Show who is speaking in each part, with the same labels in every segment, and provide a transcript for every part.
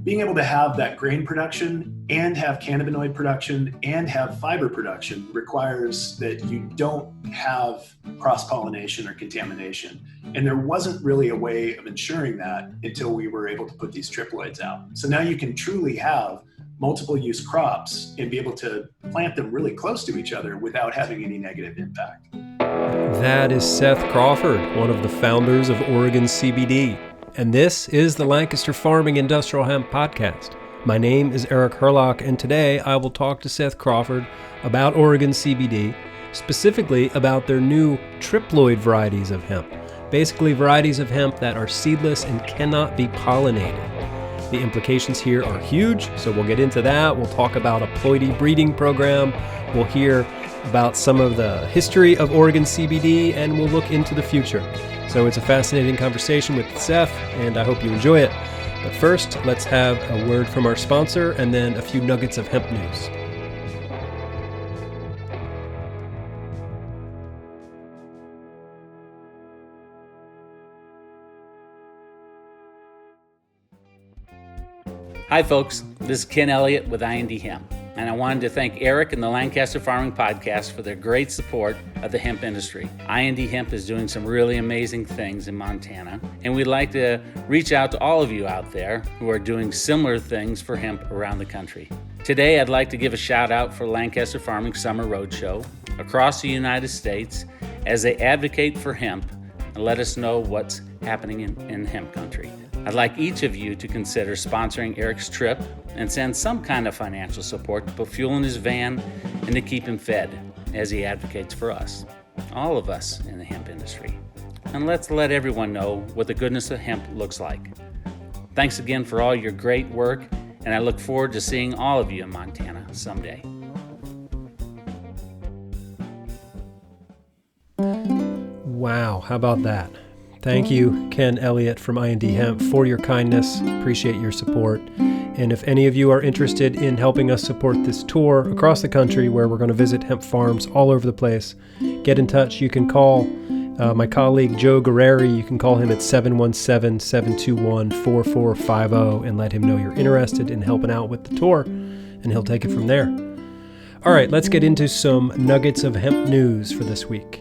Speaker 1: being able to have that grain production and have cannabinoid production and have fiber production requires that you don't have cross-pollination or contamination. And there wasn't really a way of ensuring that until we were able to put these triploids out. So now you can truly have multiple use crops and be able to plant them really close to each other without having any negative impact.
Speaker 2: That is Seth Crawford, one of the founders of Oregon CBD. And this is the Lancaster Farming Industrial Hemp Podcast. My name is Eric Herlock, and today I will talk to Seth Crawford about Oregon CBD, specifically about their new triploid varieties of hemp. Basically, varieties of hemp that are seedless and cannot be pollinated. The implications here are huge, so we'll get into that. We'll talk about a ploidy breeding program. We'll hear about some of the history of Oregon CBD, and we'll look into the future. So it's a fascinating conversation with Seth, and I hope you enjoy it. But first, let's have a word from our sponsor and then a few nuggets of hemp news.
Speaker 3: Hi folks, this is Ken Elliott with IND Hemp, and I wanted to thank Eric and the Lancaster Farming Podcast for their great support of the hemp industry. IND Hemp is doing some really amazing things in Montana, and we'd like to reach out to all of you out there who are doing similar things for hemp around the country. Today I'd like to give a shout out for Lancaster Farming Summer Roadshow across the United States as they advocate for hemp and let us know what's happening in hemp country. I'd like each of you to consider sponsoring Eric's trip and send some kind of financial support to put fuel in his van and to keep him fed as he advocates for us, all of us in the hemp industry. And let's let everyone know what the goodness of hemp looks like. Thanks again for all your great work, and I look forward to seeing all of you in Montana someday.
Speaker 2: Wow, how about that? Thank you, Ken Elliott from IND Hemp, for your kindness. Appreciate your support. And if any of you are interested in helping us support this tour across the country where we're going to visit hemp farms all over the place, get in touch. You can call my colleague Joe Guerreri. You can call him at 717-721-4450 and let him know you're interested in helping out with the tour, and he'll take it from there. All right, let's get into some nuggets of hemp news for this week.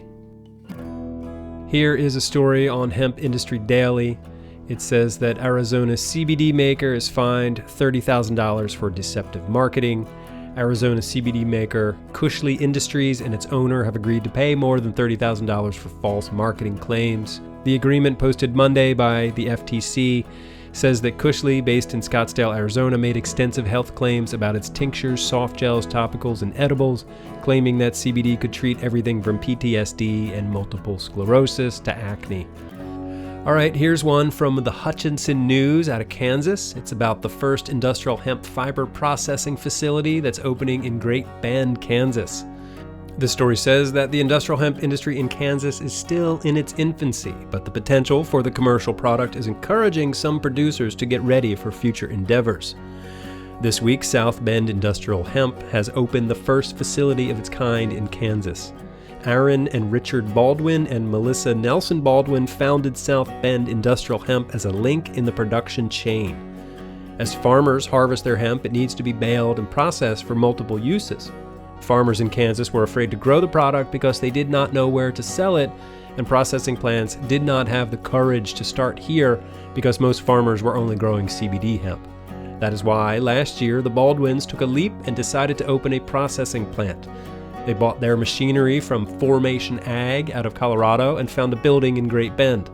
Speaker 2: Here is a story on Hemp Industry Daily. It says that Arizona CBD maker is fined $30,000 for deceptive marketing. Arizona CBD maker Cushley Industries and its owner have agreed to pay more than $30,000 for false marketing claims. The agreement, posted Monday by the FTC, says that Cushley, based in Scottsdale, Arizona, made extensive health claims about its tinctures, soft gels, topicals, and edibles, claiming that CBD could treat everything from PTSD and multiple sclerosis to acne. All right, here's one from the Hutchinson News out of Kansas. It's about the first industrial hemp fiber processing facility that's opening in Great Bend, Kansas. The story says that the industrial hemp industry in Kansas is still in its infancy, but the potential for the commercial product is encouraging some producers to get ready for future endeavors. This week, South Bend Industrial Hemp has opened the first facility of its kind in Kansas. Aaron and Richard Baldwin and Melissa Nelson Baldwin founded South Bend Industrial Hemp as a link in the production chain. As farmers harvest their hemp, it needs to be baled and processed for multiple uses. Farmers in Kansas were afraid to grow the product because they did not know where to sell it, and processing plants did not have the courage to start here because most farmers were only growing CBD hemp. That is why last year the Baldwins took a leap and decided to open a processing plant. They bought their machinery from Formation Ag out of Colorado and found a building in Great Bend.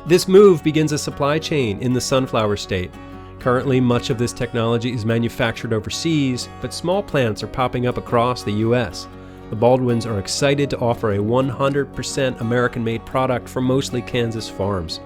Speaker 2: This move begins a supply chain in the sunflower state. Currently, much of this technology is manufactured overseas, but small plants are popping up across the U.S. The Baldwins are excited to offer a 100% American-made product from mostly Kansas farms.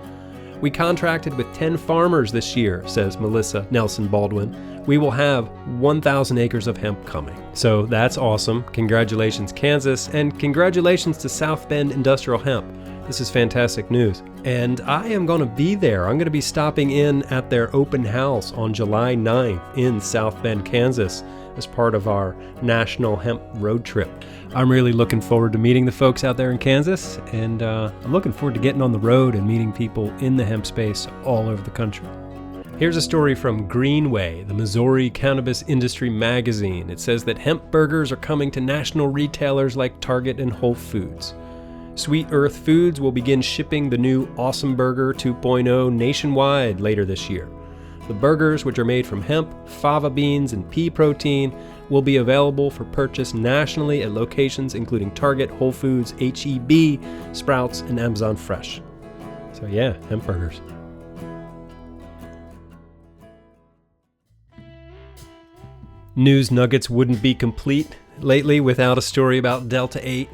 Speaker 2: We contracted with 10 farmers this year, says Melissa Nelson Baldwin. We will have 1,000 acres of hemp coming. So that's awesome. Congratulations, Kansas, and congratulations to South Bend Industrial Hemp. This is fantastic news. And I am going to be there. I'm going to be stopping in at their open house on July 9th in South Bend, Kansas, as part of our national hemp road trip. I'm really looking forward to meeting the folks out there in Kansas, and I'm looking forward to getting on the road and meeting people in the hemp space all over the country. Here's a story from Greenway, the Missouri Cannabis Industry magazine. It says that hemp burgers are coming to national retailers like Target and Whole Foods. Sweet Earth Foods will begin shipping the new Awesome Burger 2.0 nationwide later this year. The burgers, which are made from hemp, fava beans, and pea protein, will be available for purchase nationally at locations including Target, Whole Foods, H-E-B, Sprouts, and Amazon Fresh. So yeah, hemp burgers. News nuggets wouldn't be complete lately without a story about Delta 8.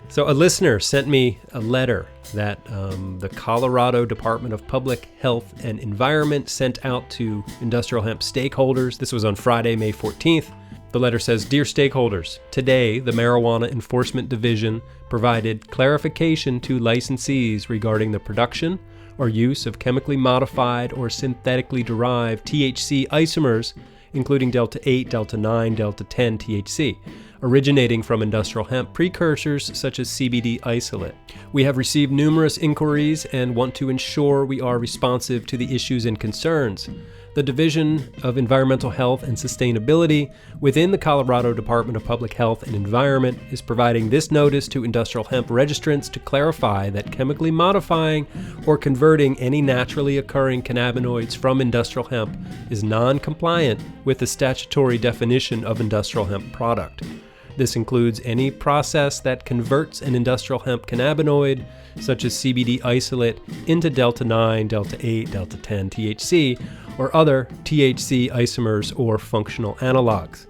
Speaker 2: So a listener sent me a letter that the Colorado Department of Public Health and Environment sent out to industrial hemp stakeholders. This was on Friday, May 14th. The letter says, "Dear stakeholders, today the Marijuana Enforcement Division provided clarification to licensees regarding the production or use of chemically modified or synthetically derived THC isomers, including Delta 8, Delta 9, Delta 10 THC, originating from industrial hemp precursors such as CBD isolate. We have received numerous inquiries and want to ensure we are responsive to the issues and concerns. The Division of Environmental Health and Sustainability within the Colorado Department of Public Health and Environment is providing this notice to industrial hemp registrants to clarify that chemically modifying or converting any naturally occurring cannabinoids from industrial hemp is non-compliant with the statutory definition of industrial hemp product. This includes any process that converts an industrial hemp cannabinoid, such as CBD isolate, into Delta 9, Delta 8, Delta 10 THC, or other THC isomers or functional analogs.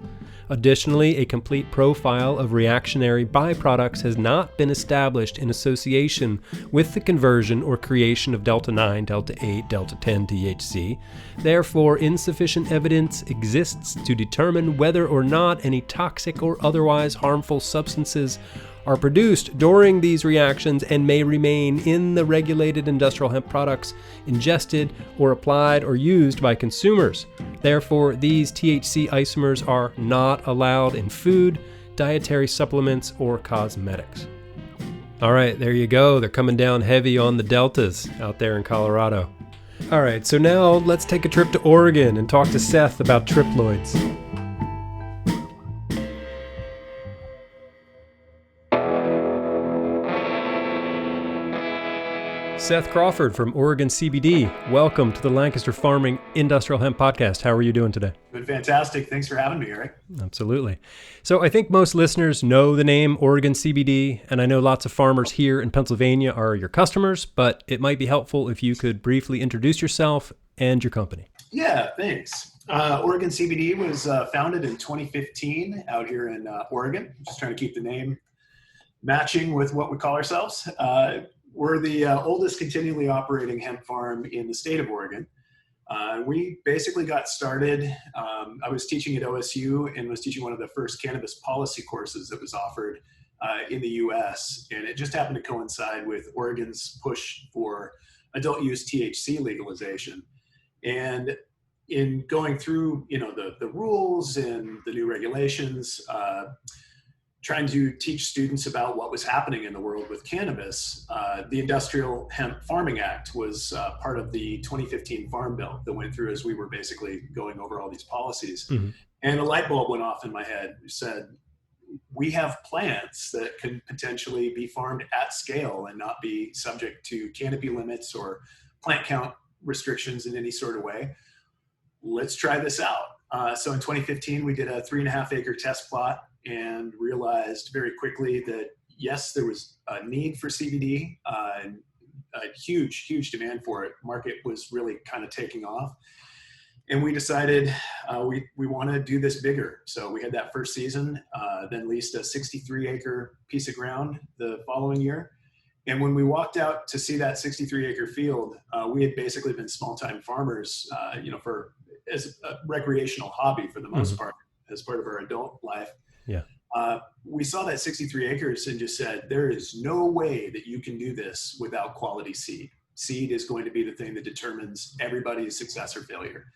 Speaker 2: Additionally, a complete profile of reactionary byproducts has not been established in association with the conversion or creation of Delta 9, Delta 8, Delta 10 THC. Therefore, insufficient evidence exists to determine whether or not any toxic or otherwise harmful substances are produced during these reactions and may remain in the regulated industrial hemp products ingested or applied or used by consumers. Therefore, these THC isomers are not allowed in food, dietary supplements, or cosmetics." All right, there you go. They're coming down heavy on the deltas out there in Colorado. All right, so now let's take a trip to Oregon and talk to Seth about triploids. Seth Crawford from Oregon CBD. Welcome to the Lancaster Farming Industrial Hemp Podcast. How are you doing today?
Speaker 1: Been fantastic. Thanks for having me, Eric.
Speaker 2: Absolutely. So I think most listeners know the name Oregon CBD, and I know lots of farmers here in Pennsylvania are your customers, but it might be helpful if you could briefly introduce yourself and your company.
Speaker 1: Yeah, thanks. Oregon CBD was founded in 2015 out here in Oregon. Just trying to keep the name matching with what we call ourselves. We're the oldest continually operating hemp farm in the state of Oregon. We basically got started, I was teaching at OSU and was teaching one of the first cannabis policy courses that was offered in the US. And it just happened to coincide with Oregon's push for adult use THC legalization. And in going through, the rules and the new regulations, trying to teach students about what was happening in the world with cannabis, the Industrial Hemp Farming Act was part of the 2015 Farm Bill that went through as we were basically going over all these policies. Mm-hmm. And a light bulb went off in my head. It said, we have plants that can potentially be farmed at scale and not be subject to canopy limits or plant count restrictions in any sort of way. Let's try this out. So in 2015, we did a 3.5 acre test plot and realized very quickly that, yes, there was a need for CBD, and a huge demand for it. Market was really kind of taking off. And we decided we want to do this bigger. So we had that first season, then leased a 63 acre piece of ground the following year. And when we walked out to see that 63 acre field, we had basically been small-time farmers, as a recreational hobby for the most part, as part of our adult life.
Speaker 2: Yeah.
Speaker 1: We saw that 63 acres and just said, there is no way that you can do this without quality seed. Seed is going to be the thing that determines everybody's success or failure.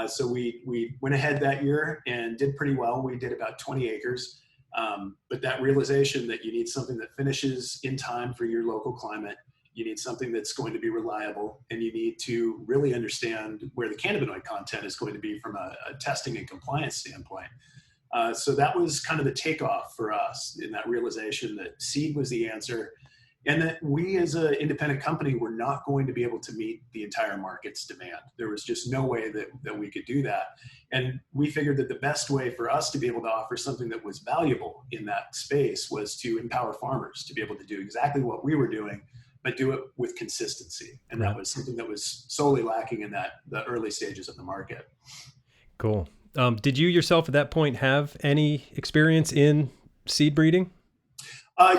Speaker 1: So we went ahead that year and did pretty well. We did about 20 acres. But that realization that you need something that finishes in time for your local climate, you need something that's going to be reliable, and you need to really understand where the cannabinoid content is going to be from a testing and compliance standpoint. So that was kind of the takeoff for us, in that realization that seed was the answer, and that we as an independent company were not going to be able to meet the entire market's demand. There was just no way that we could do that. And we figured that the best way for us to be able to offer something that was valuable in that space was to empower farmers to be able to do exactly what we were doing, but do it with consistency. And that was something that was solely lacking in the early stages of the market. Cool.
Speaker 2: Did you yourself at that point have any experience in seed breeding?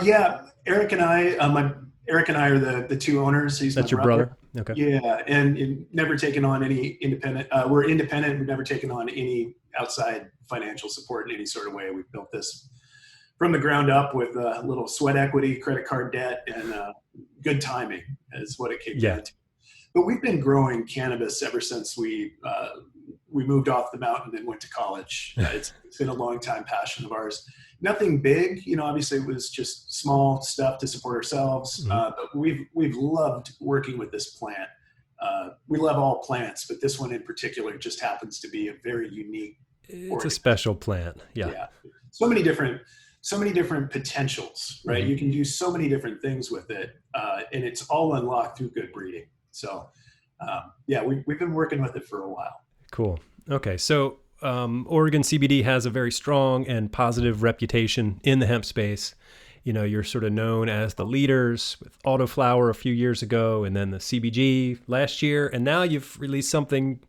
Speaker 1: Yeah, Eric and I are the two owners.
Speaker 2: That's your brother? Okay.
Speaker 1: Yeah, and never taken on any independent. We're independent. We've never taken on any outside financial support in any sort of way. We've built this from the ground up with a little sweat equity, credit card debt, and good timing is what it came down to. But we've been growing cannabis ever since we moved off the mountain and went to college. It's been a long time passion of ours. Nothing big, obviously it was just small stuff to support ourselves. But we've loved working with this plant. We love all plants, but this one in particular just happens to be a very unique.
Speaker 2: It's a special plant. Yeah.
Speaker 1: So many different potentials, right? You can do so many different things with it. And it's all unlocked through good breeding. So we've been working with it for a while.
Speaker 2: Cool. Okay. So Oregon CBD has a very strong and positive reputation in the hemp space. You're sort of known as the leaders with Autoflower a few years ago, and then the CBG last year. And now you've released something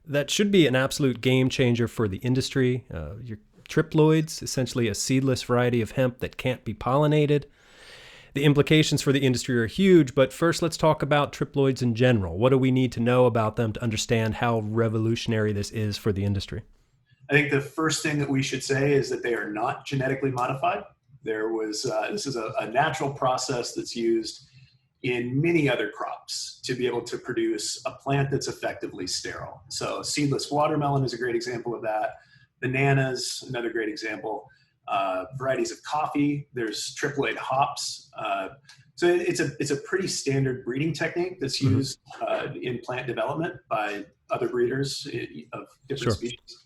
Speaker 2: that should be an absolute game changer for the industry. Your Triploids, essentially a seedless variety of hemp that can't be pollinated. The implications for the industry are huge, but first let's talk about triploids in general. What do we need to know about them to understand how revolutionary this is for the industry?
Speaker 1: I think the first thing that we should say is that they are not genetically modified. This is a natural process that's used in many other crops to be able to produce a plant that's effectively sterile. So seedless watermelon is a great example of that. Bananas, another great example. Varieties of coffee, there's triploid hops. So it's a pretty standard breeding technique that's used in plant development by other breeders of different species.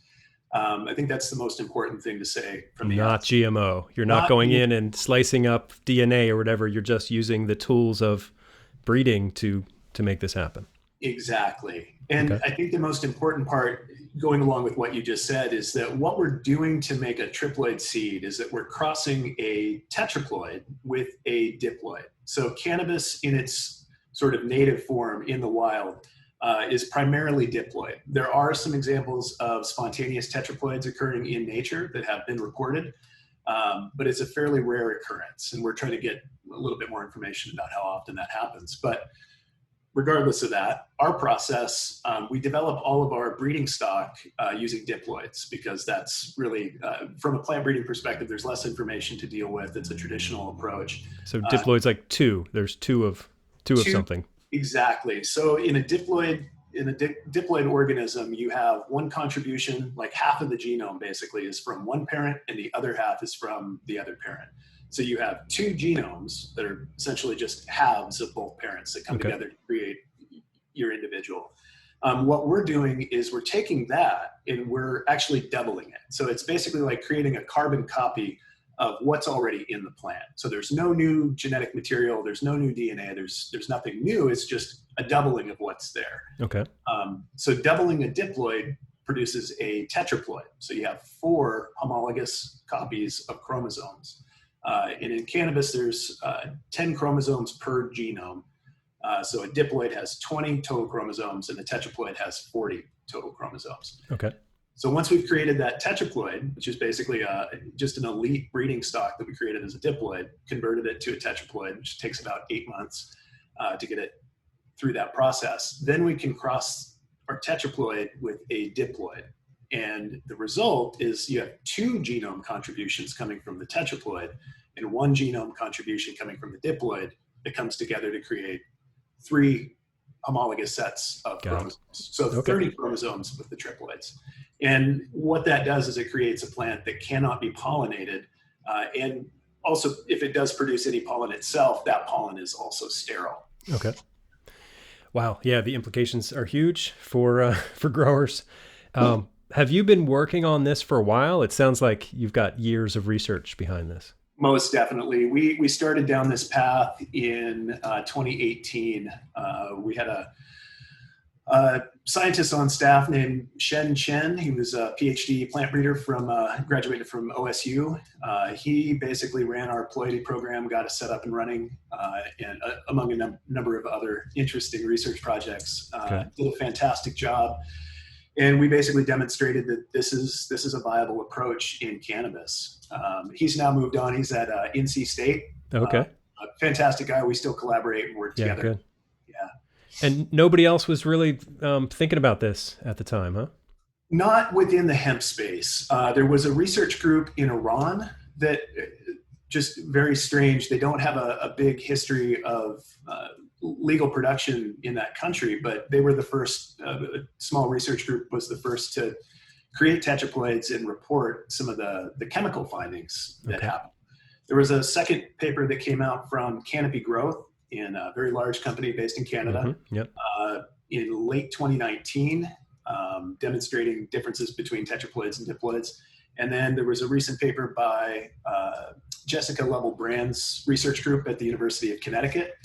Speaker 1: I think that's the most important thing to say from the
Speaker 2: Not GMO. You're not going in and slicing up DNA or whatever. You're just using the tools of breeding to make this happen.
Speaker 1: Exactly. And I think the most important part, going along with what you just said, is that what we're doing to make a triploid seed is that we're crossing a tetraploid with a diploid. So cannabis in its sort of native form in the wild is primarily diploid. There are some examples of spontaneous tetraploids occurring in nature that have been reported, but it's a fairly rare occurrence. And we're trying to get a little bit more information about how often that happens. But regardless of that, our process, we develop all of our breeding stock using diploids, because that's really, from a plant breeding perspective, there's less information to deal with. It's a traditional approach.
Speaker 2: So diploids like two. There's two of something.
Speaker 1: Exactly. So in a diploid organism, you have one contribution, like half of the genome basically is from one parent and the other half is from the other parent. So you have two genomes that are essentially just halves of both parents that come together to create your individual. What we're doing is we're taking that and we're actually doubling it. So it's basically like creating a carbon copy of what's already in the plant. So there's no new genetic material, there's no new DNA, there's nothing new. It's just a doubling of what's there.
Speaker 2: Okay.
Speaker 1: So doubling a diploid produces a tetraploid. So you have 4 homologous copies of chromosomes. And in cannabis, there's 10 chromosomes per genome. So a diploid has 20 total chromosomes and a tetraploid has 40 total chromosomes.
Speaker 2: Okay.
Speaker 1: So once we've created that tetraploid, which is basically just an elite breeding stock that we created as a diploid, converted it to a tetraploid, which takes about 8 months to get it through that process. Then we can cross our tetraploid with a diploid. And the result is you have 2 genome contributions coming from the tetraploid and 1 genome contribution coming from the diploid that comes together to create 3 homologous sets of chromosomes. So 30 chromosomes with the triploids. And what that does is it creates a plant that cannot be pollinated. And also, if it does produce any pollen itself, that pollen is also sterile.
Speaker 2: Okay. Wow. Yeah, the implications are huge for growers. Have you been working on this for a while? It sounds like you've got years of research behind this.
Speaker 1: Most definitely. We started down this path in 2018. We had a scientist on staff named Shen Chen. He was a PhD plant breeder graduated from OSU. He basically ran our ploidy program, got us set up and running, and among a number of other interesting research projects.
Speaker 2: Okay.
Speaker 1: Did a fantastic job. And we basically demonstrated that this is a viable approach in cannabis. He's now moved on. He's at NC State.
Speaker 2: Okay.
Speaker 1: A fantastic guy. We still collaborate and work together.
Speaker 2: Good.
Speaker 1: Yeah.
Speaker 2: And nobody else was really thinking about this at the time, huh?
Speaker 1: Not within the hemp space. There was a research group in Iran that just very strange. They don't have a big history of legal production in that country, but they were the first, a small research group was the first to create tetraploids and report some of the chemical findings that happened. There was a second paper that came out from Canopy Growth in a very large company based in Canada in late 2019, demonstrating differences between tetraploids and diploids. And then there was a recent paper by Jessica Lovell-Brand's research group at the University of Connecticut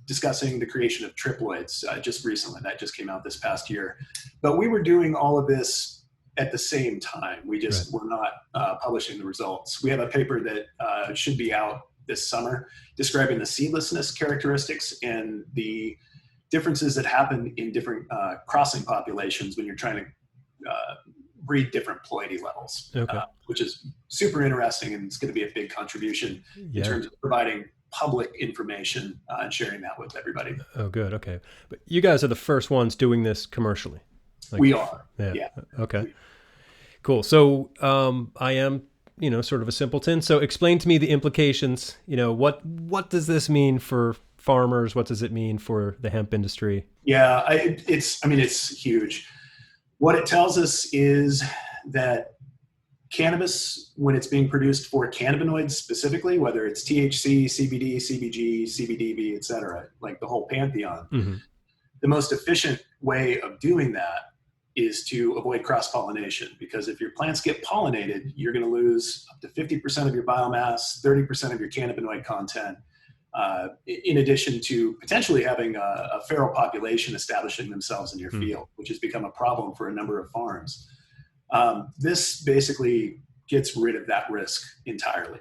Speaker 1: discussing the creation of triploids just recently. That just came out this past year. But we were doing all of this at the same time. We just were not publishing the results. We have a paper that should be out this summer describing the seedlessness characteristics and the differences that happen in different crossing populations when you're trying to breed different ploidy levels, which is super interesting, and it's going to be a big contribution in terms of providing public information and sharing that with everybody.
Speaker 2: Oh, good. Okay. But you guys are the first ones doing this commercially.
Speaker 1: We are. Yeah.
Speaker 2: Okay. Cool. So I am, sort of a simpleton. So explain to me the implications. What does this mean for farmers? What does it mean for the hemp industry?
Speaker 1: Yeah, it's huge. What it tells us is that cannabis, when it's being produced for cannabinoids specifically, whether it's THC, CBD, CBG, CBDV, et cetera, like the whole pantheon, the most efficient way of doing that is to avoid cross-pollination, because if your plants get pollinated, you're going to lose up to 50% of your biomass, 30% of your cannabinoid content, in addition to potentially having a feral population establishing themselves in your field, which has become a problem for a number of farms. This basically gets rid of that risk entirely.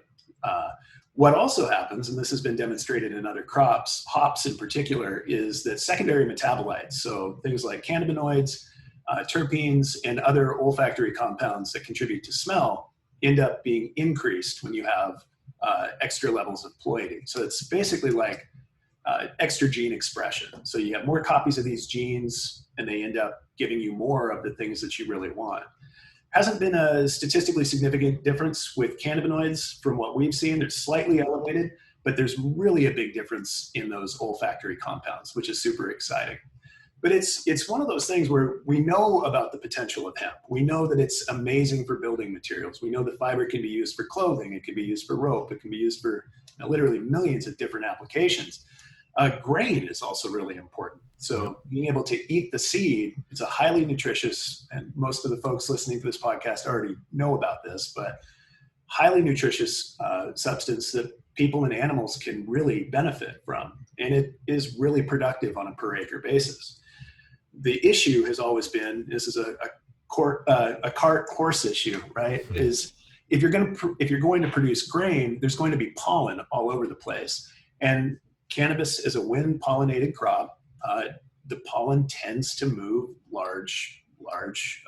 Speaker 1: What also happens, and this has been demonstrated in other crops, hops in particular, is that secondary metabolites, so things like cannabinoids, terpenes, and other olfactory compounds that contribute to smell, end up being increased when you have extra levels of ploidy. So it's basically like extra gene expression. So you have more copies of these genes, and they end up giving you more of the things that you really want. Hasn't been a statistically significant difference with cannabinoids from what we've seen. They're slightly elevated, but there's really a big difference in those olfactory compounds, which is super exciting. But it's one of those things where we know about the potential of hemp. We know that it's amazing for building materials. We know that fiber can be used for clothing. It can be used for rope. It can be used for literally millions of different applications. Grain is also really important. So being able to eat the seed, it's a highly nutritious, and most of the folks listening to this podcast already know about this, but highly nutritious substance that people and animals can really benefit from. And it is really productive on a per acre basis. The issue has always been, this is a cart horse issue, right? Is if you're going to produce grain, there's going to be pollen all over the place. And cannabis is a wind pollinated crop. The pollen tends to move large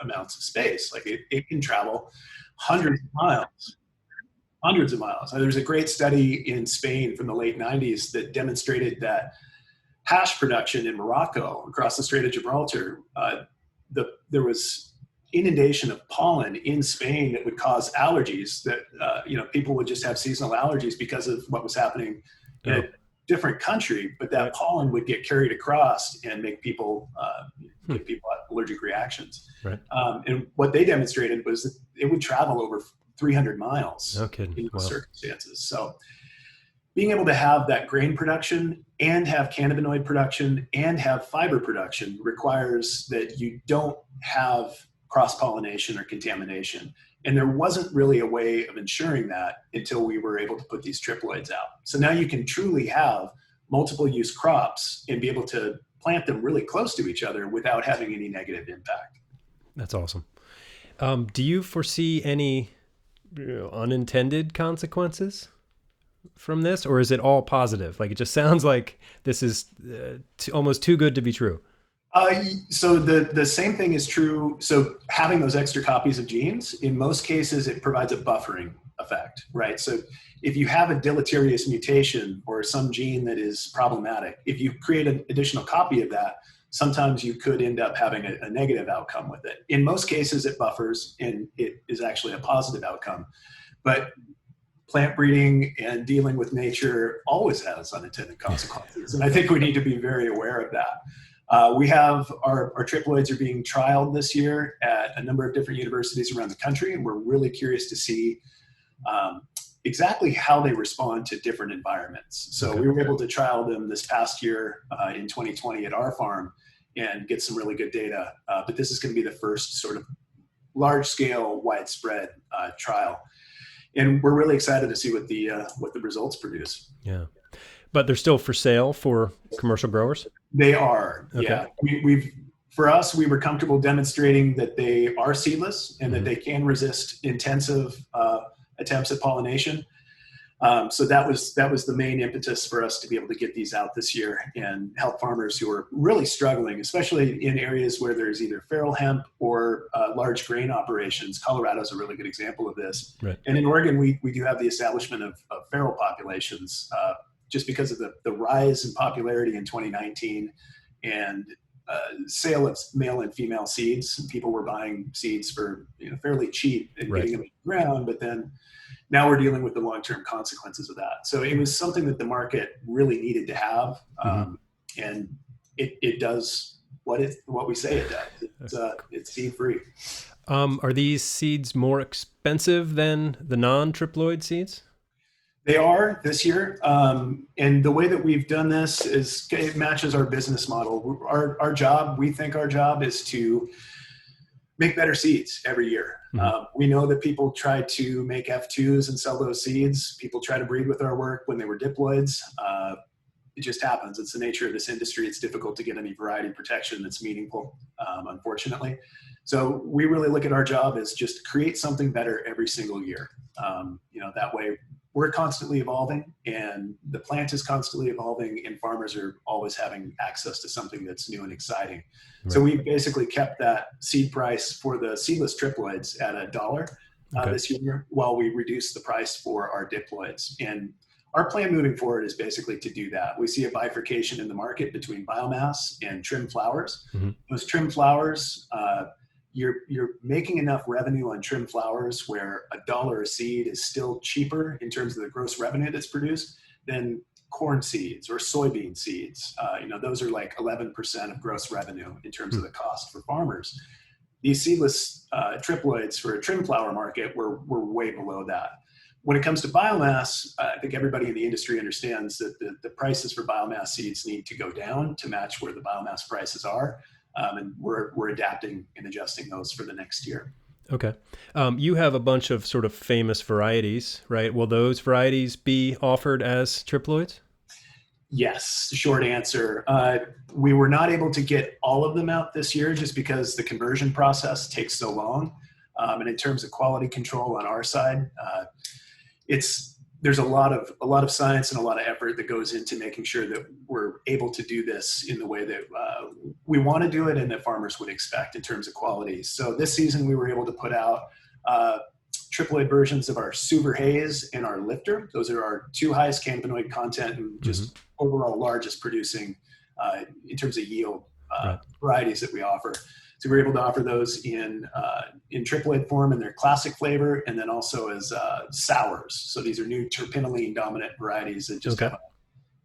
Speaker 1: amounts of space. Like it can travel hundreds of miles. There's a great study in Spain from the late 90s that demonstrated that hash production in Morocco across the Strait of Gibraltar, there was inundation of pollen in Spain that would cause allergies that, people would just have seasonal allergies because of what was happening in a different country, but that pollen would get carried across and make people, give people allergic reactions. Right. And what they demonstrated was that it would travel over 300 miles in those circumstances. So being able to have that grain production and have cannabinoid production and have fiber production requires that you don't have cross-pollination or contamination. And there wasn't really a way of ensuring that until we were able to put these triploids out. So now you can truly have multiple use crops and be able to plant them really close to each other without having any negative impact.
Speaker 2: That's awesome. Do you foresee any unintended consequences from this, or is it all positive? Like, it just sounds like this is almost too good to be true.
Speaker 1: So the same thing is true. So having those extra copies of genes, in most cases, it provides a buffering effect, right? So if you have a deleterious mutation or some gene that is problematic, if you create an additional copy of that, sometimes you could end up having a negative outcome with it. In most cases, it buffers and it is actually a positive outcome. But plant breeding and dealing with nature always has unintended consequences. And I think we need to be very aware of that. We have our triploids are being trialed this year at a number of different universities around the country, and we're really curious to see exactly how they respond to different environments. So we were able to trial them this past year in 2020 at our farm and get some really good data. But this is going to be the first sort of large-scale, widespread trial, and we're really excited to see what the results produce.
Speaker 2: Yeah, but they're still for sale for commercial growers.
Speaker 1: They are.
Speaker 2: Okay.
Speaker 1: Yeah, for us, we were comfortable demonstrating that they are seedless and that they can resist intensive attempts at pollination. So that was the main impetus for us to be able to get these out this year and help farmers who are really struggling, especially in areas where there's either feral hemp or large grain operations. Colorado is a really good example of this.
Speaker 2: Right.
Speaker 1: And in Oregon, we do have the establishment of feral populations just because of the rise in popularity in 2019 and sale of male and female seeds. People were buying seeds for fairly cheap and getting them in the ground, but then now we're dealing with the long-term consequences of that. So it was something that the market really needed to have, and it does what we say it does. It's seed-free.
Speaker 2: Are these seeds more expensive than the non-triploid seeds?
Speaker 1: They are this year, and the way that we've done this is it matches our business model. Our job, we think our job is to make better seeds every year. We know that people try to make F2s and sell those seeds. People try to breed with our work when they were diploids. It just happens. It's the nature of this industry. It's difficult to get any variety protection that's meaningful, unfortunately. So we really look at our job as just create something better every single year. That way we're constantly evolving and the plant is constantly evolving and farmers are always having access to something that's new and exciting. Right. So we basically kept that seed price for the seedless triploids at $1 this year while we reduced the price for our diploids. And our plan moving forward is basically to do that. We see a bifurcation in the market between biomass and trim flowers. Those trim flowers, you're making enough revenue on trim flowers where $1 a seed is still cheaper in terms of the gross revenue that's produced than corn seeds or soybean seeds. Those are like 11% of gross revenue in terms of the cost for farmers. These seedless triploids for a trim flower market, we're way below that. When it comes to biomass, I think everybody in the industry understands that the prices for biomass seeds need to go down to match where the biomass prices are. And we're adapting and adjusting those for the next year.
Speaker 2: Okay. You have a bunch of sort of famous varieties, right? Will those varieties be offered as triploids?
Speaker 1: Yes, short answer. We were not able to get all of them out this year just because the conversion process takes so long. And in terms of quality control on our side, there's a lot of science and a lot of effort that goes into making sure that we're able to do this in the way that we want to do it and that farmers would expect in terms of quality. So this season we were able to put out triploid versions of our Suver Haze and our Lifter. Those are our two highest cannabinoid content and just overall largest producing in terms of yield varieties that we offer. So we're able to offer those in triploid form in their classic flavor, and then also as sours. So these are new terpinolene dominant varieties that just have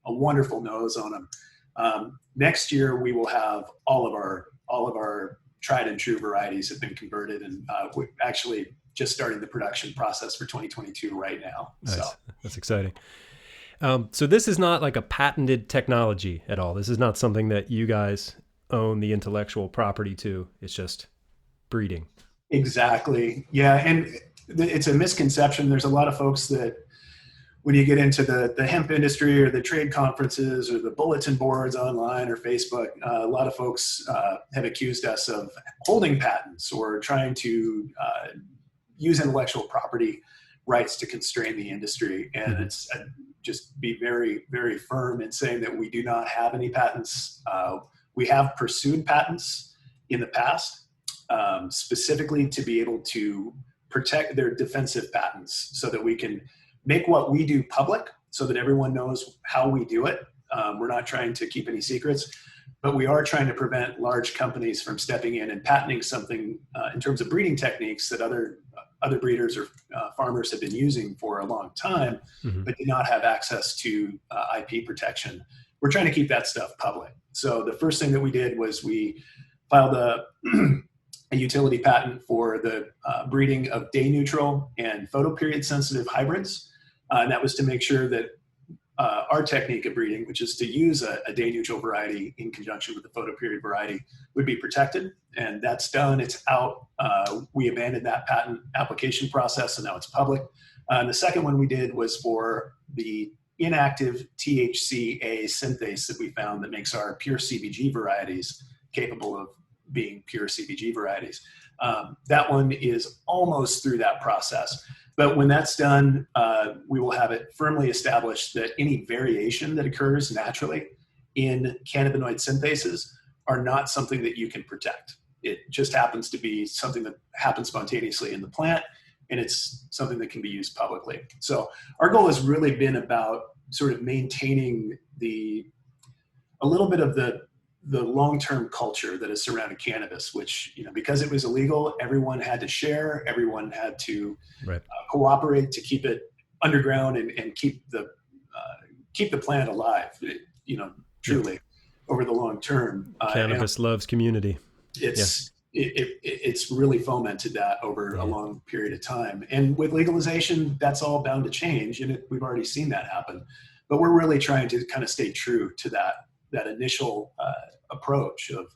Speaker 1: a wonderful nose on them. Next year we will have all of our tried and true varieties have been converted, and we're actually just starting the production process for 2022 right now.
Speaker 2: Nice.
Speaker 1: So
Speaker 2: that's exciting. So this is not like a patented technology at all. This is not something that you guys own the intellectual property to. It's just breeding.
Speaker 1: Exactly. Yeah. And it's a misconception. There's a lot of folks that when you get into the hemp industry or the trade conferences or the bulletin boards online or Facebook, a lot of folks have accused us of holding patents or trying to use intellectual property rights to constrain the industry. And it's just be very, very firm in saying that we do not have any patents. We have pursued patents in the past, specifically to be able to protect their defensive patents so that we can make what we do public so that everyone knows how we do it. We're not trying to keep any secrets, but we are trying to prevent large companies from stepping in and patenting something in terms of breeding techniques that other breeders or farmers have been using for a long time, but do not have access to IP protection. We're trying to keep that stuff public. So the first thing that we did was we filed a utility patent for the breeding of day neutral and photoperiod sensitive hybrids. And that was to make sure that our technique of breeding, which is to use a day neutral variety in conjunction with the photoperiod variety, would be protected. And that's done, it's out. We abandoned that patent application process and now it's public. And the second one we did was for the inactive THCA synthase that we found that makes our pure CBG varieties capable of being pure CBG varieties. That one is almost through that process. But when that's done, we will have it firmly established that any variation that occurs naturally in cannabinoid synthases are not something that you can protect. It just happens to be something that happens spontaneously in the plant, and it's something that can be used publicly. So our goal has really been about sort of maintaining a little bit of the long-term culture that has surrounded cannabis, which, because it was illegal, everyone had to share, everyone had to cooperate to keep it underground and keep the plant alive, truly over the long term.
Speaker 2: Cannabis loves community.
Speaker 1: It's really fomented that over a long period of time. And with legalization, that's all bound to change. And we've already seen that happen, but we're really trying to kind of stay true to that initial approach of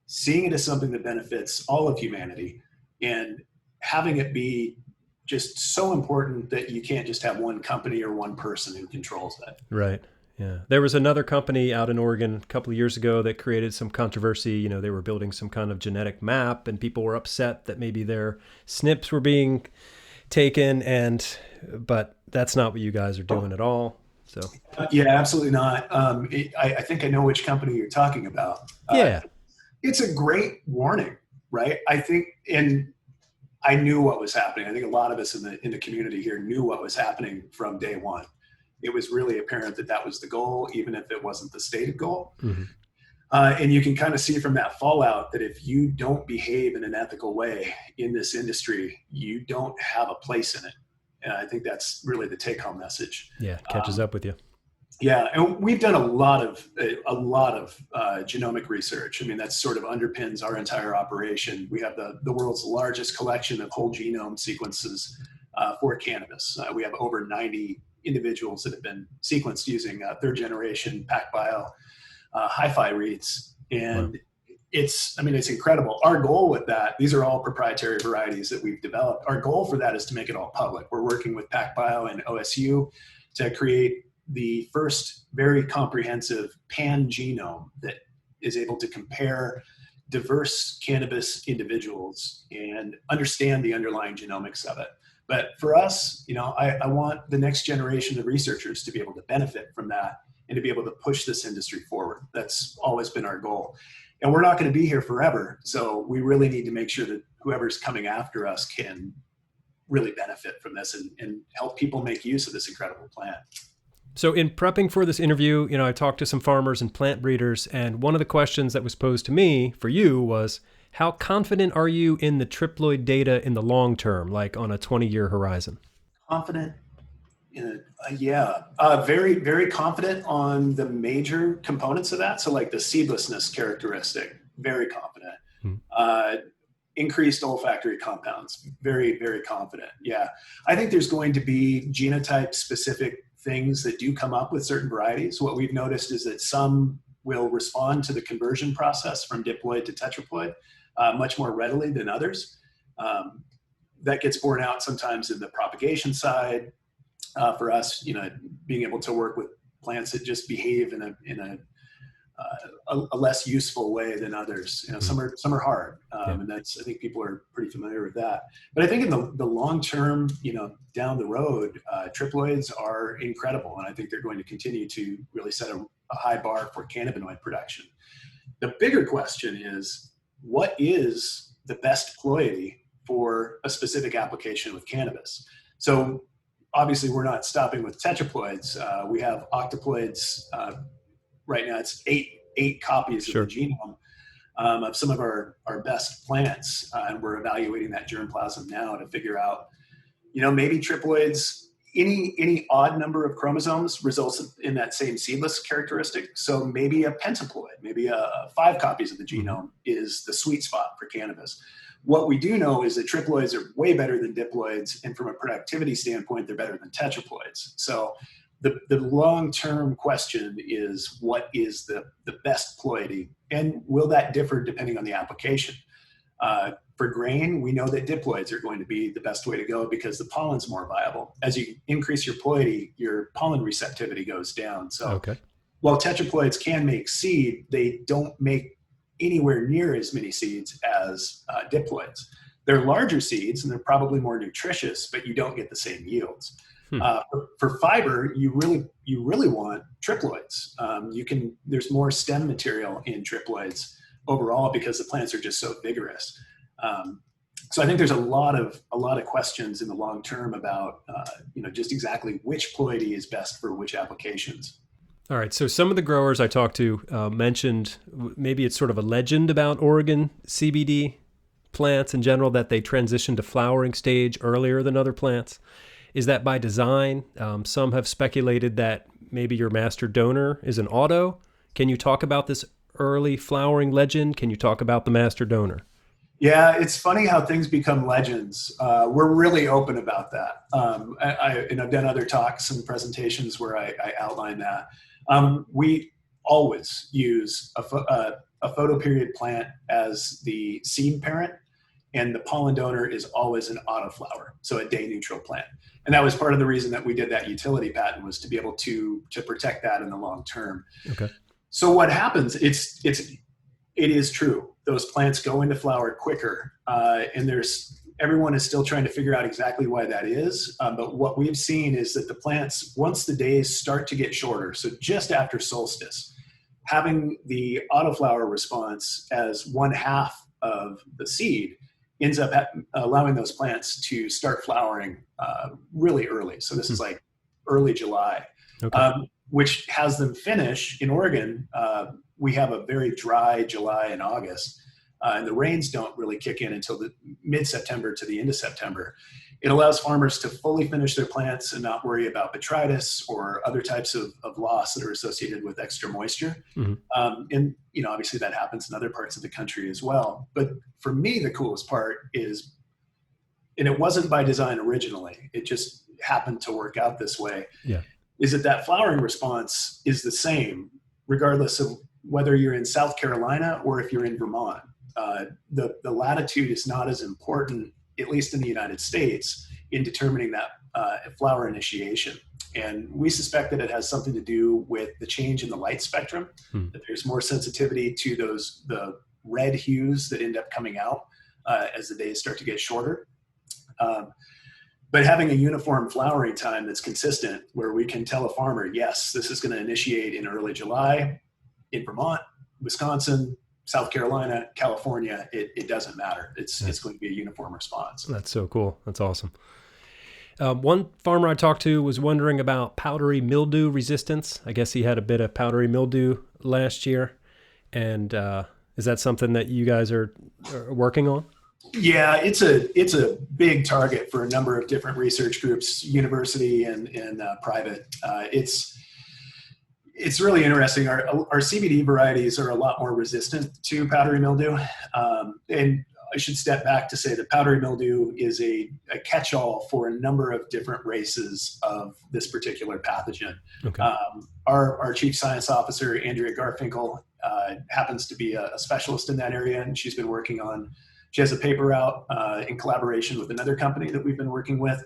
Speaker 1: seeing it as something that benefits all of humanity and having it be just so important that you can't just have one company or one person who controls that.
Speaker 2: Right. Yeah. There was another company out in Oregon a couple of years ago that created some controversy. They were building some kind of genetic map and people were upset that maybe their SNPs were being taken, but that's not what you guys are doing at all. So
Speaker 1: yeah, absolutely not. I think I know which company you're talking about. It's a great warning, right? I think, and I knew what was happening. I think a lot of us in the community here knew what was happening from day one. It was really apparent that was the goal, even if it wasn't the stated goal. And you can kind of see from that fallout that if you don't behave in an ethical way in this industry, you don't have a place in it. And I think that's really the take-home message.
Speaker 2: Yeah, it catches up with you.
Speaker 1: Yeah, and we've done a lot of genomic research. I mean, that sort of underpins our entire operation. We have the world's largest collection of whole genome sequences for cannabis. We have over 90 individuals that have been sequenced using third-generation PacBio hi-fi reads, and it's incredible. Our goal with that, these are all proprietary varieties that we've developed. Our goal for that is to make it all public. We're working with PacBio and OSU to create the first very comprehensive pan-genome that is able to compare diverse cannabis individuals and understand the underlying genomics of it. But for us, I want the next generation of researchers to be able to benefit from that and to be able to push this industry forward. That's always been our goal. And we're not going to be here forever. So we really need to make sure that whoever's coming after us can really benefit from this and help people make use of this incredible plant.
Speaker 2: So in prepping for this interview, I talked to some farmers and plant breeders, and one of the questions that was posed to me for you was, how confident are you in the triploid data in the long term, like on a 20-year horizon?
Speaker 1: Confident? Very, very confident on the major components of that. So like the seedlessness characteristic, very confident. Increased olfactory compounds, very, very confident. Yeah. I think there's going to be genotype specific things that do come up with certain varieties. What we've noticed is that some will respond to the conversion process from diploid to tetraploid much more readily than others. That gets borne out sometimes in the propagation side. For us, being able to work with plants that just behave in a less useful way than others. Some are hard, and I think people are pretty familiar with that. But I think in the long term, down the road, triploids are incredible, and I think they're going to continue to really set a high bar for cannabinoid production. The bigger question is, what is the best ploidy for a specific application with cannabis? So obviously, we're not stopping with tetraploids. We have octoploids. Right now, it's eight copies of the genome of some of our best plants, and we're evaluating that germplasm now to figure out, maybe triploids. Any odd number of chromosomes results in that same seedless characteristic. So maybe a pentaploid, maybe 5 copies of the genome is the sweet spot for cannabis. What we do know is that triploids are way better than diploids, and from a productivity standpoint, they're better than tetraploids. So the long-term question is, what is the best ploidy, and will that differ depending on the application? For grain, we know that diploids are going to be the best way to go because the pollen's more viable. As you increase your ploidy, your pollen receptivity goes down. So while tetraploids can make seed, they don't make anywhere near as many seeds as diploids. They're larger seeds and they're probably more nutritious, but you don't get the same yields. For fiber, you really want triploids. There's more stem material in triploids overall because the plants are just so vigorous. So I think there's a lot of questions in the long term about just exactly which ploidy is best for which applications.
Speaker 2: All right. So some of the growers I talked to mentioned maybe it's sort of a legend about Oregon CBD plants in general, that they transition to flowering stage earlier than other plants. Is that by design? Some have speculated that maybe your master donor is an auto. Can you talk about this early flowering legend? Can you talk about the master donor?
Speaker 1: Yeah, it's funny how things become legends. We're really open about that. I've done other talks and presentations where I outline that. We always use a photoperiod plant as the seed parent, and the pollen donor is always an autoflower, so a day neutral plant. And that was part of the reason that we did that utility patent, was to be able to protect that in the long term. Okay. So what happens, it is true. Those plants go into flower quicker, and everyone is still trying to figure out exactly why that is. But what we've seen is that the plants, once the days start to get shorter, so just after solstice, having the autoflower response as 1/2 of the seed ends up allowing those plants to start flowering really early. So this is like early July, which has them finish. In Oregon, we have a very dry July and August, and the rains don't really kick in until the mid-September to the end of September. It allows farmers to fully finish their plants and not worry about botrytis or other types of loss that are associated with extra moisture. Mm-hmm. And obviously that happens in other parts of the country as well. But for me, the coolest part is, and it wasn't by design originally, it just happened to work out this way, is that flowering response is the same regardless of whether you're in South Carolina or if you're in Vermont. The latitude is not as important, at least in the United States, in determining that flower initiation. And we suspect that it has something to do with the change in the light spectrum, that there's more sensitivity to the red hues that end up coming out as the days start to get shorter. But having a uniform flowering time that's consistent, where we can tell a farmer, yes, this is going to initiate in early July in Vermont, Wisconsin, South Carolina, California, it doesn't matter. It's going to be a uniform response. That's
Speaker 2: so cool. That's awesome. One farmer I talked to was wondering about powdery mildew resistance. I guess he had a bit of powdery mildew last year. And is that something that you guys are working on?
Speaker 1: Yeah, it's a big target for a number of different research groups, university and private. It's really interesting. Our CBD varieties are a lot more resistant to powdery mildew. And I should step back to say that powdery mildew is a catch-all for a number of different races of this particular pathogen.
Speaker 2: Okay.
Speaker 1: Our chief science officer, Andrea Garfinkel, happens to be a specialist in that area, and she has a paper out in collaboration with another company that we've been working with,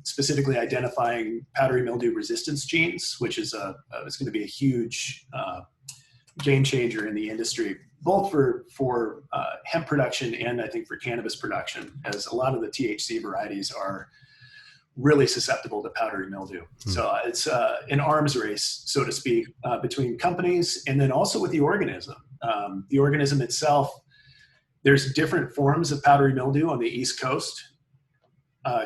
Speaker 1: specifically identifying powdery mildew resistance genes, which is it's going to be a huge game changer in the industry, both for hemp production and I think for cannabis production, as a lot of the THC varieties are really susceptible to powdery mildew. So it's an arms race, so to speak, between companies and then also with the organism. The organism itself, there's different forms of powdery mildew on the East Coast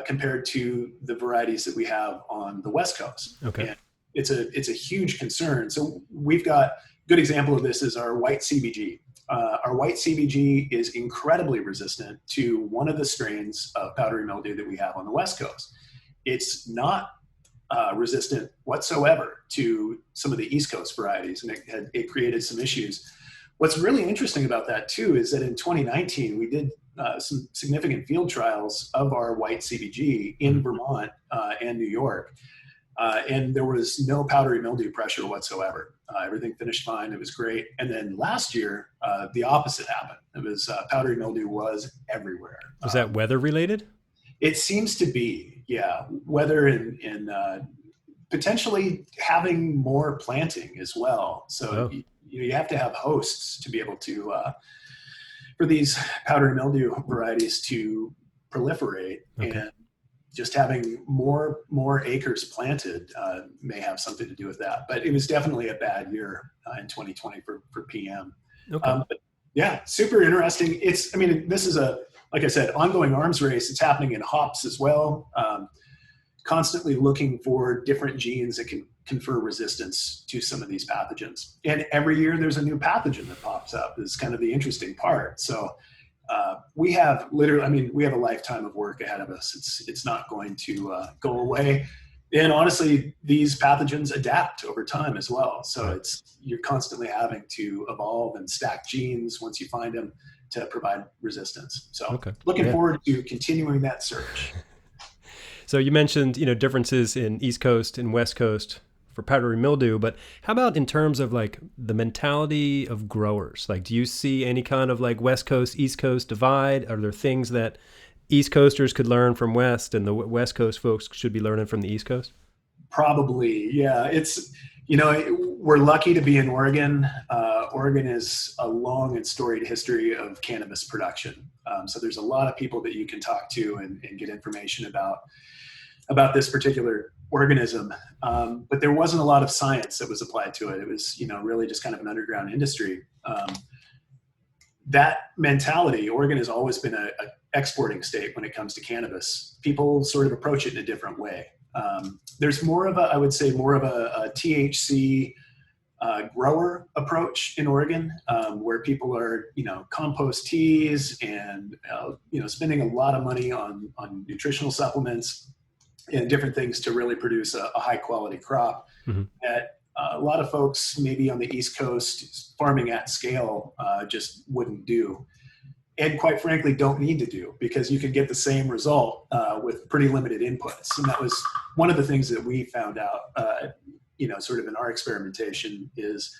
Speaker 1: compared to the varieties that we have on the West Coast.
Speaker 2: Okay.
Speaker 1: And it's a huge concern. So we've got a good example of this is our white CBG. Our white CBG is incredibly resistant to one of the strains of powdery mildew that we have on the West Coast. It's not resistant whatsoever to some of the East Coast varieties, and it created some issues. What's really interesting about that too is that in 2019, we did some significant field trials of our white CBG in Vermont and New York. And there was no powdery mildew pressure whatsoever. Everything finished fine. It was great. And then last year, the opposite happened. It was powdery mildew was everywhere.
Speaker 2: Was that weather related?
Speaker 1: It seems to be, yeah. Weather and potentially having more planting as well. So you have to have hosts to be able to, for these powdery mildew varieties to proliferate. Okay. And just having more acres planted may have something to do with that. But it was definitely a bad year in 2020 for PM.
Speaker 2: Okay.
Speaker 1: But yeah, super interesting. This is like I said, ongoing arms race. It's happening in hops as well. Constantly looking for different genes that can confer resistance to some of these pathogens. And every year there's a new pathogen that pops up is kind of the interesting part. So we have we have a lifetime of work ahead of us. It's not going to go away. And honestly, these pathogens adapt over time as well. So you're constantly having to evolve and stack genes once you find them to provide resistance. So looking forward to continuing that search.
Speaker 2: So you mentioned, differences in East Coast and West Coast for powdery mildew, but how about in terms of like the mentality of growers? Like, do you see any kind of like West Coast, East Coast divide? Are there things that East Coasters could learn from West and the West Coast folks should be learning from the East Coast?
Speaker 1: Probably, yeah. It's, we're lucky to be in Oregon. Oregon is a long and storied history of cannabis production. So there's a lot of people that you can talk to and get information about this particular organism. But there wasn't a lot of science that was applied to it. It was, really just kind of an underground industry. That mentality, Oregon has always been an exporting state when it comes to cannabis. People sort of approach it in a different way. There's more of a THC grower approach in Oregon, where people are, compost teas and, spending a lot of money on nutritional supplements and different things to really produce a high quality crop that a lot of folks maybe on the East Coast farming at scale just wouldn't do. And quite frankly, don't need to do, because you can get the same result with pretty limited inputs. And that was one of the things that we found out, sort of in our experimentation, is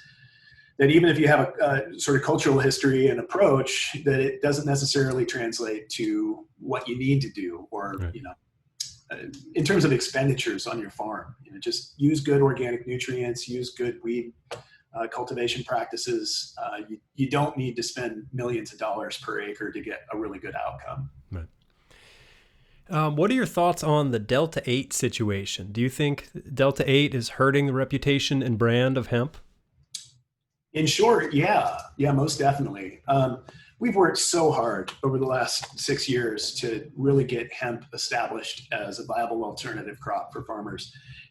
Speaker 1: that even if you have a sort of cultural history and approach, that it doesn't necessarily translate to what you need to do, or, in terms of expenditures on your farm. Just use good organic nutrients, use good weed cultivation practices. You don't need to spend millions of dollars per acre to get a really good outcome.
Speaker 2: Right. What are your thoughts on the Delta 8 situation? Do you think Delta 8 is hurting the reputation and brand of hemp?
Speaker 1: In short, yeah, most definitely. We've worked so hard over the last 6 years to really get hemp established as a viable alternative crop for farmers.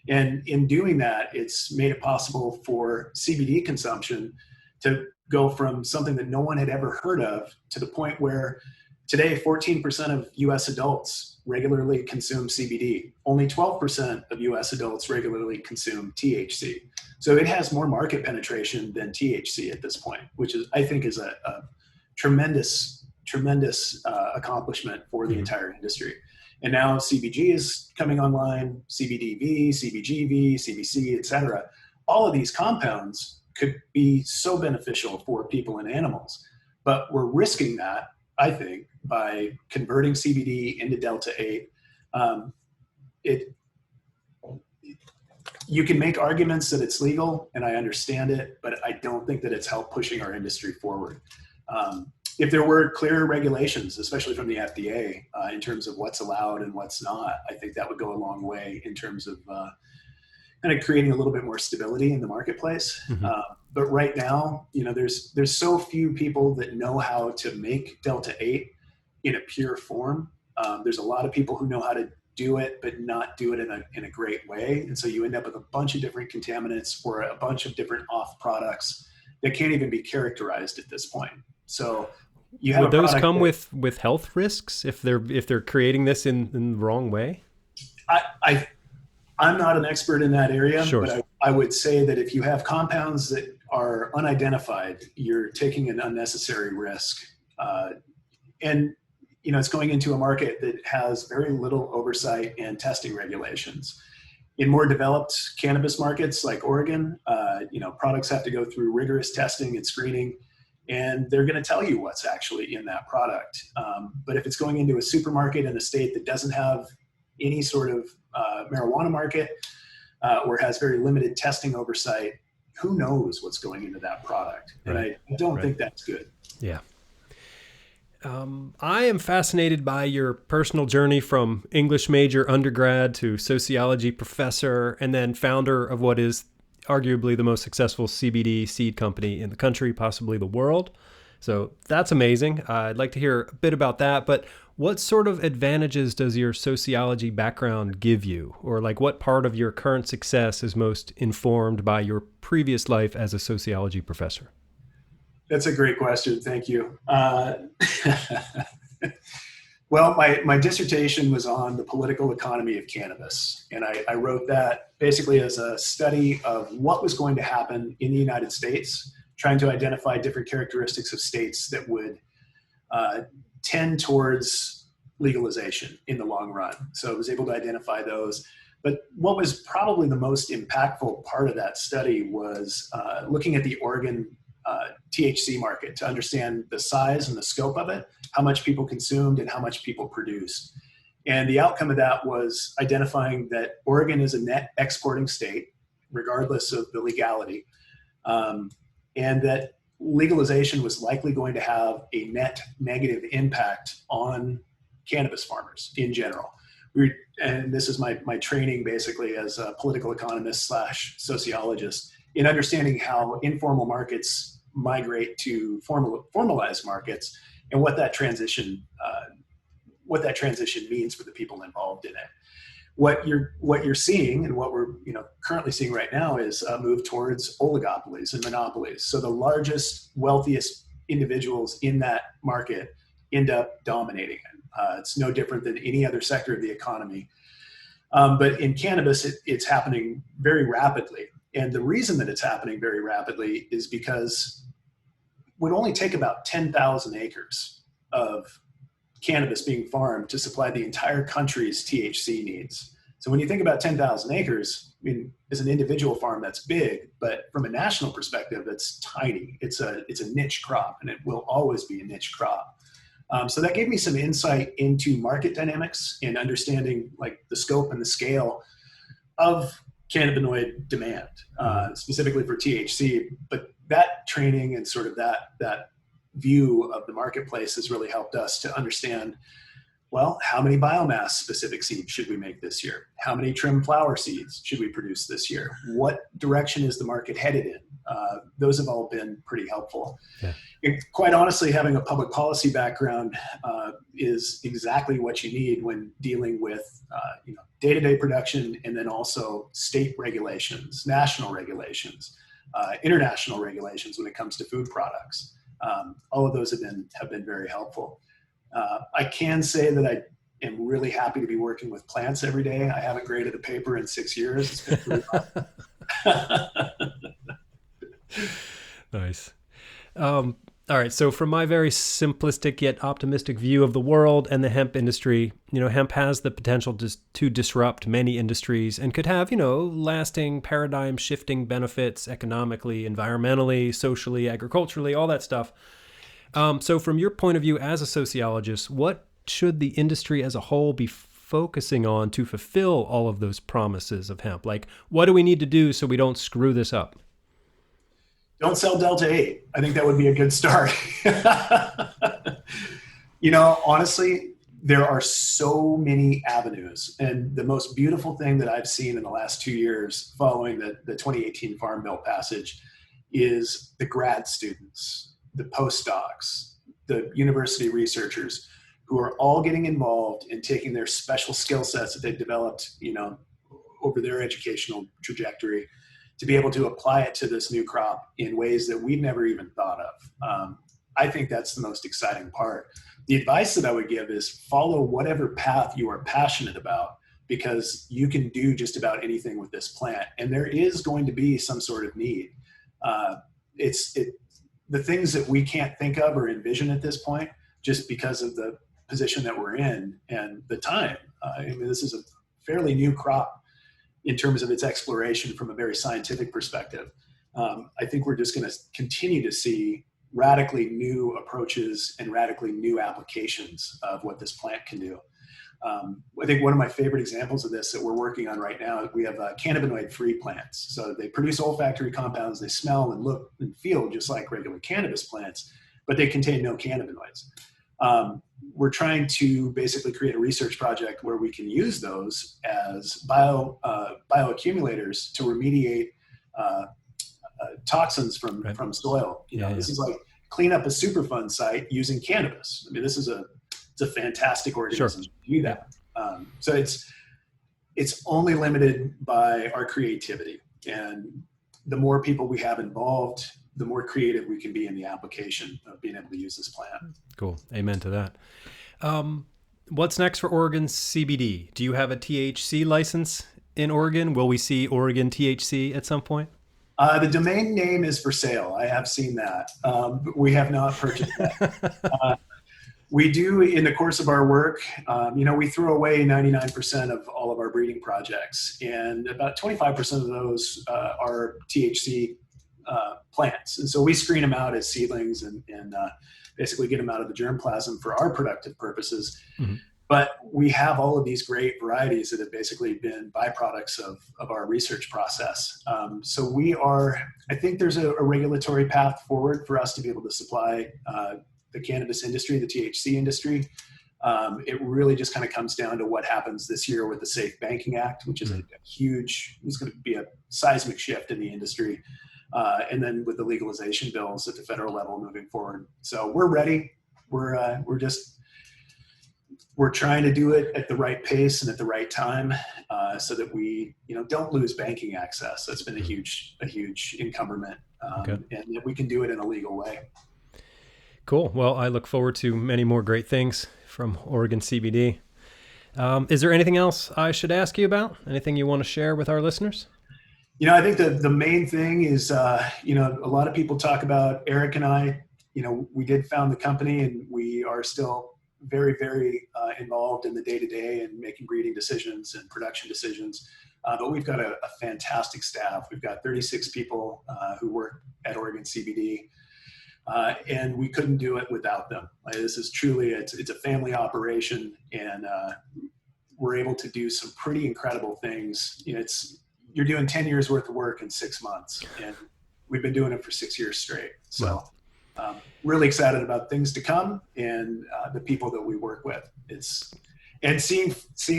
Speaker 1: And in doing that, it's made it possible for CBD consumption to go from something that no one had ever heard of to the point where today 14% of US adults regularly consume CBD. Only 12% of US adults regularly consume THC. So it has more market penetration than THC at this point, which is, I think, is a tremendous tremendous accomplishment for the entire industry. And now CBG is coming online, CBDV, CBGV, CBC, et cetera. All of these compounds could be so beneficial for people and animals, but we're risking that, I think, by converting CBD into Delta-8. You can make arguments that it's legal, and I understand it, but I don't think that it's helped pushing our industry forward. If there were clearer regulations, especially from the FDA, in terms of what's allowed and what's not, I think that would go a long way in terms of kind of creating a little bit more stability in the marketplace. But right now, there's so few people that know how to make Delta-8 in a pure form. There's a lot of people who know how to do it, but not do it in a great way. And so you end up with a bunch of different contaminants or a bunch of different off products that can't even be characterized at this point. So you have
Speaker 2: would those come with health risks if they're creating this in the wrong way?
Speaker 1: I'm not an expert in that area,
Speaker 2: Sure.
Speaker 1: but I would say that if you have compounds that are unidentified, you're taking an unnecessary risk. And it's going into a market that has very little oversight and testing regulations. In more developed cannabis markets like Oregon, products have to go through rigorous testing and screening, and they're going to tell you what's actually in that product. But if it's going into a supermarket in a state that doesn't have any sort of marijuana market or has very limited testing oversight, who knows what's going into that product? And I don't think that's good.
Speaker 2: Yeah. I am fascinated by your personal journey from English major undergrad to sociology professor and then founder of what is arguably the most successful CBD seed company in the country, possibly the world. So that's amazing. I'd like to hear a bit about that, but what sort of advantages does your sociology background give you? Or like what part of your current success is most informed by your previous life as a sociology professor?
Speaker 1: That's a great question. Thank you. Well, my dissertation was on the political economy of cannabis. And I wrote that basically as a study of what was going to happen in the United States, trying to identify different characteristics of states that would tend towards legalization in the long run. So I was able to identify those. But what was probably the most impactful part of that study was looking at the Oregon THC market to understand the size and the scope of it, how much people consumed and how much people produced. And the outcome of that was identifying that Oregon is a net exporting state, regardless of the legality, and that legalization was likely going to have a net negative impact on cannabis farmers in general. And this is my training basically as a political economist / sociologist in understanding how informal markets migrate to formalized markets and what that transition means for the people involved in it. What you're seeing and what we're currently seeing right now is a move towards oligopolies and monopolies. So the largest, wealthiest individuals in that market end up dominating it. It's no different than any other sector of the economy. But in cannabis, it's happening very rapidly. And the reason that it's happening very rapidly is because it would only take about 10,000 acres of cannabis being farmed to supply the entire country's THC needs. So when you think about 10,000 acres, I mean, as an individual farm, that's big, but from a national perspective, it's tiny. It's a niche crop, and it will always be a niche crop. So that gave me some insight into market dynamics and understanding like the scope and the scale of cannabinoid demand, specifically for THC. But that training and sort of that view of the marketplace has really helped us to understand, well, how many biomass specific seeds should we make this year? How many trim flower seeds should we produce this year? What direction is the market headed in? Those have all been pretty helpful. Yeah. And quite honestly, having a public policy background is exactly what you need when dealing with day-to-day production, and then also state regulations, national regulations, international regulations when it comes to food products. All of those have been very helpful. I can say that I am really happy to be working with plants every day. I haven't graded a paper in 6 years. It's been pretty fun.
Speaker 2: Nice. All right. So from my very simplistic yet optimistic view of the world and the hemp industry, hemp has the potential to disrupt many industries and could have, lasting paradigm shifting benefits economically, environmentally, socially, agriculturally, all that stuff. So from your point of view as a sociologist, what should the industry as a whole be focusing on to fulfill all of those promises of hemp? Like, what do we need to do so we don't screw this up?
Speaker 1: Don't sell Delta 8. I think that would be a good start. Honestly, there are so many avenues. And the most beautiful thing that I've seen in the last 2 years following the 2018 Farm Bill passage is the grad students, the postdocs, the university researchers who are all getting involved in taking their special skill sets that they've developed, over their educational trajectory to be able to apply it to this new crop in ways that we've never even thought of. I think that's the most exciting part. The advice that I would give is follow whatever path you are passionate about, because you can do just about anything with this plant. And there is going to be some sort of need. The things that we can't think of or envision at this point, just because of the position that we're in and the time. This is a fairly new crop in terms of its exploration from a very scientific perspective. I think we're just going to continue to see radically new approaches and radically new applications of what this plant can do. I think one of my favorite examples of this that we're working on right now, we have cannabinoid-free plants. So they produce olfactory compounds, they smell and look and feel just like regular cannabis plants, but they contain no cannabinoids. We're trying to basically create a research project where we can use those as bioaccumulators to remediate toxins from soil. This is like clean up a Superfund site using cannabis. This is it's a fantastic organism to do that. So it's only limited by our creativity, and the more people we have involved, the more creative we can be in the application of being able to use this plant.
Speaker 2: Cool. Amen to that. What's next for Oregon CBD? Do you have a THC license in Oregon? Will we see Oregon THC at some point?
Speaker 1: The domain name is for sale. I have seen that. But we have not purchased that. We do, in the course of our work, we throw away 99% of all of our breeding projects, and about 25% of those are THC plants. And so we screen them out as seedlings and basically get them out of the germplasm for our productive purposes. Mm-hmm. But we have all of these great varieties that have basically been byproducts of our research process. So I think there's a regulatory path forward for us to be able to supply the cannabis industry, the THC industry. It really just kind of comes down to what happens this year with the Safe Banking Act, which is it's going to be a seismic shift in the industry. And then with the legalization bills at the federal level moving forward. So we're ready. We're trying to do it at the right pace and at the right time, so that we, don't lose banking access. That's been a huge encumberment, and that we can do it in a legal way.
Speaker 2: Cool. Well, I look forward to many more great things from Oregon CBD. Is there anything else I should ask you about? Anything you want to share with our listeners?
Speaker 1: I think the main thing is, a lot of people talk about Eric and I. We did found the company, and we are still very, very involved in the day-to-day and making breeding decisions and production decisions. But we've got a fantastic staff. We've got 36 people who work at Oregon CBD, and we couldn't do it without them. This is truly, it's a family operation, and we're able to do some pretty incredible things. You're doing 10 years worth of work in 6 months, and we've been doing it for 6 years straight. So really excited about things to come and the people that we work with. And seeing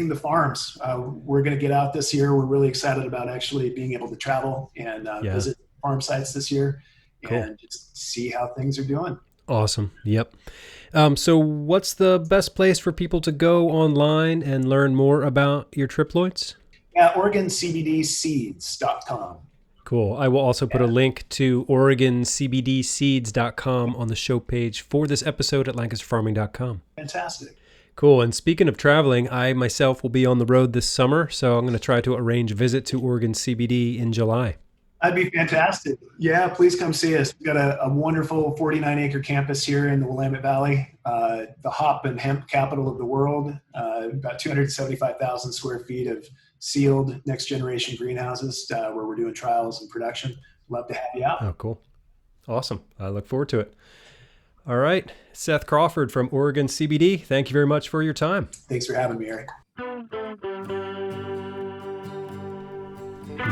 Speaker 1: the farms. We're going to get out this year. We're really excited about actually being able to travel and visit farm sites this year. Cool. And just see how things are doing.
Speaker 2: Awesome. Yep. So what's the best place for people to go online and learn more about your triploids?
Speaker 1: Yeah, OregonCBDseeds.com.
Speaker 2: Cool. I will also put a link to OregonCBDseeds.com on the show page for this episode at LancasterFarming.com.
Speaker 1: Fantastic.
Speaker 2: Cool. And speaking of traveling, I myself will be on the road this summer, so I'm going to try to arrange a visit to Oregon CBD in July.
Speaker 1: That'd be fantastic. Yeah, please come see us. We've got a wonderful 49-acre campus here in the Willamette Valley, the hop and hemp capital of the world, about 275,000 square feet of sealed next-generation greenhouses where we're doing trials and production. Love to have you out.
Speaker 2: Oh, cool. Awesome. I look forward to it. All right. Seth Crawford from Oregon CBD, thank you very much for your time.
Speaker 1: Thanks for having me, Eric.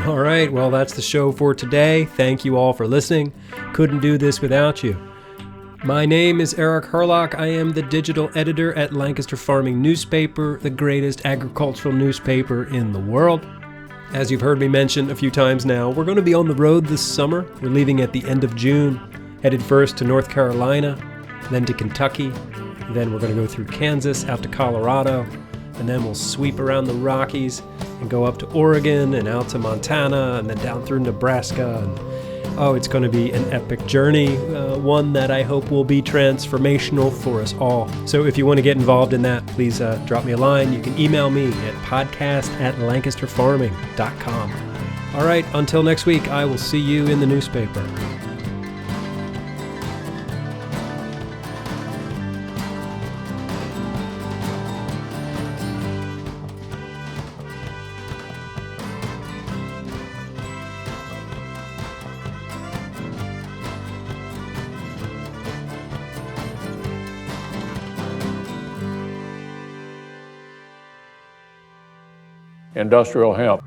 Speaker 2: All right, well, that's the show for today. Thank you all for listening. Couldn't do this without you. My name is Eric Herlock. I am the digital editor at Lancaster Farming Newspaper, the greatest agricultural newspaper in the world. As you've heard me mention a few times now, we're going to be on the road this summer. We're leaving at the end of June, headed first to North Carolina, then to Kentucky. Then we're going to go through Kansas, out to Colorado, and then we'll sweep around the Rockies and go up to Oregon and out to Montana and then down through Nebraska. And it's going to be an epic journey, one that I hope will be transformational for us all. So if you want to get involved in that, please drop me a line. You can email me at podcast@lancasterfarming.com. All right, until next week, I will see you in the newspaper.
Speaker 4: Industrial hemp.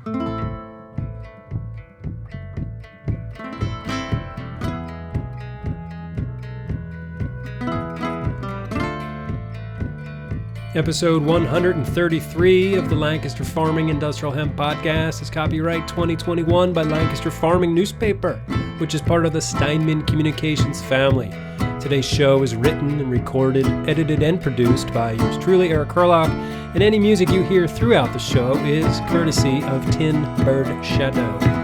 Speaker 2: Episode 133 of the Lancaster Farming Industrial Hemp Podcast is copyright 2021 by Lancaster Farming Newspaper, which is part of the Steinman Communications family. Today's show is written and recorded, edited, and produced by yours truly, Eric Herlock, and any music you hear throughout the show is courtesy of Tin Bird Shadow.